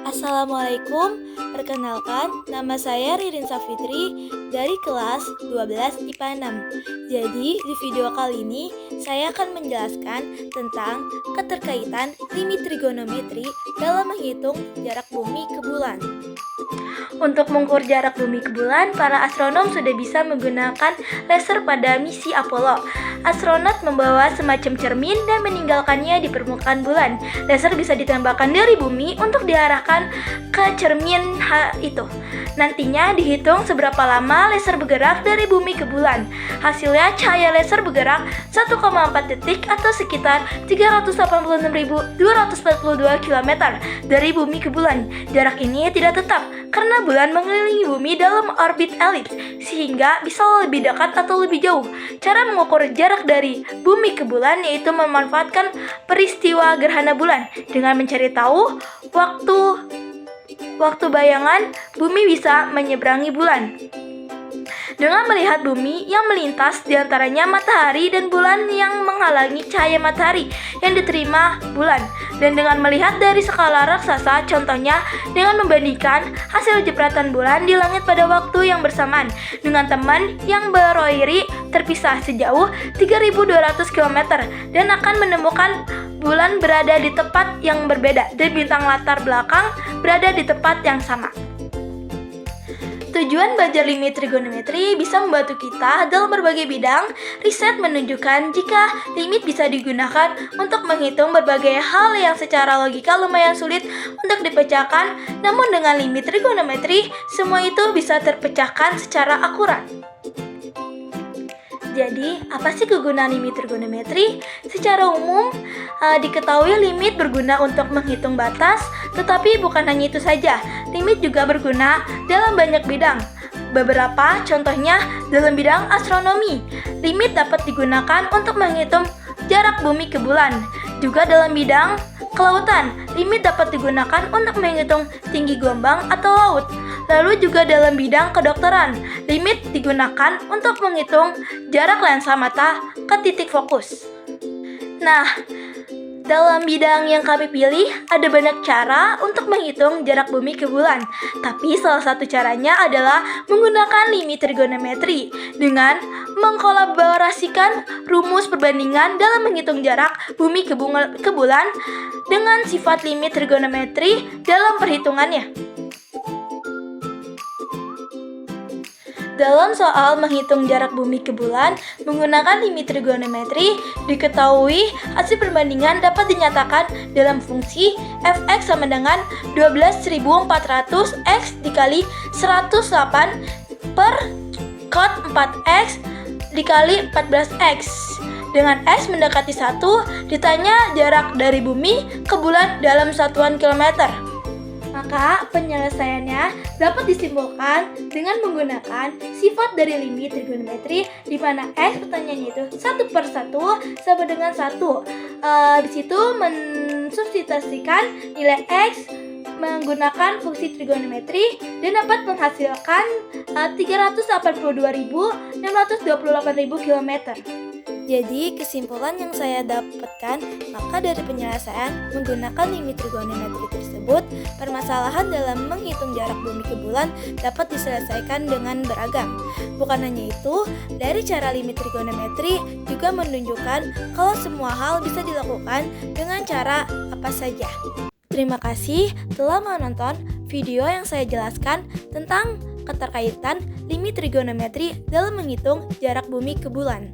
Assalamualaikum, perkenalkan nama saya Ririn Safitri dari kelas 12 IPA 6. Jadi di video kali ini saya akan menjelaskan tentang keterkaitan limit trigonometri dalam menghitung jarak bumi ke bulan. Untuk mengukur jarak bumi ke bulan, para astronom sudah bisa menggunakan laser pada misi Apollo. Astronot membawa semacam cermin dan meninggalkannya di permukaan bulan. Laser bisa ditembakkan dari bumi untuk diarahkan ke cermin itu. Nantinya dihitung seberapa lama laser bergerak dari bumi ke bulan. Hasilnya cahaya laser bergerak 1,4 detik atau sekitar 386.242 km dari bumi ke bulan. Jarak ini tidak tetap karena bulan mengelilingi bumi dalam orbit elips, sehingga bisa lebih dekat atau lebih jauh. Cara mengukur jarak dari bumi ke bulan yaitu memanfaatkan peristiwa gerhana bulan. Dengan mencari tahu waktu bayangan bumi bisa menyeberangi bulan. Dengan melihat bumi yang melintas di antaranya matahari dan bulan yang menghalangi cahaya matahari yang diterima bulan. Dan dengan melihat dari skala raksasa, contohnya dengan membandingkan hasil jepretan bulan di langit pada waktu yang bersamaan dengan teman yang beroiri terpisah sejauh 3.200 km dan akan menemukan bulan berada di tempat yang berbeda dan bintang latar belakang berada di tempat yang sama. Tujuan belajar limit trigonometri bisa membantu kita dalam berbagai bidang. Riset menunjukkan jika limit bisa digunakan untuk menghitung berbagai hal yang secara logika lumayan sulit untuk dipecahkan, namun dengan limit trigonometri, semua itu bisa terpecahkan secara akurat. Jadi, apa sih kegunaan limit trigonometri? Secara umum, diketahui limit berguna untuk menghitung batas, tetapi bukan hanya itu saja. Limit juga berguna dalam banyak bidang. Beberapa contohnya dalam bidang astronomi. Limit dapat digunakan untuk menghitung jarak bumi ke bulan. Juga dalam bidang kelautan, limit dapat digunakan untuk menghitung tinggi gelombang atau laut. Lalu juga dalam bidang kedokteran, limit digunakan untuk menghitung jarak lensa mata ke titik fokus. Nah, dalam bidang yang kami pilih, ada banyak cara untuk menghitung jarak bumi ke bulan. Tapi salah satu caranya adalah menggunakan limit trigonometri dengan mengkolaborasikan rumus perbandingan dalam menghitung jarak bumi ke bulan dengan sifat limit trigonometri dalam perhitungannya. Dalam soal menghitung jarak bumi ke bulan menggunakan limit trigonometri, diketahui hasil perbandingan dapat dinyatakan dalam fungsi fx sama dengan 12.400 x dikali 108 per cot 4x dikali 14x. Dengan x mendekati 1, ditanya jarak dari bumi ke bulan dalam satuan kilometer. Maka penyelesaiannya dapat disimpulkan dengan menggunakan sifat dari limit trigonometri di mana x pertanyaannya itu 1/1 sama dengan 1. Di situ mensubstitusikan nilai x menggunakan fungsi trigonometri dan dapat menghasilkan 382.628.000 km. Jadi, kesimpulan yang saya dapatkan, maka dari penyelesaian menggunakan limit trigonometri tersebut, permasalahan dalam menghitung jarak bumi ke bulan dapat diselesaikan dengan beragam. Bukan hanya itu, dari cara limit trigonometri juga menunjukkan kalau semua hal bisa dilakukan dengan cara apa saja. Terima kasih telah menonton video yang saya jelaskan tentang keterkaitan limit trigonometri dalam menghitung jarak bumi ke bulan.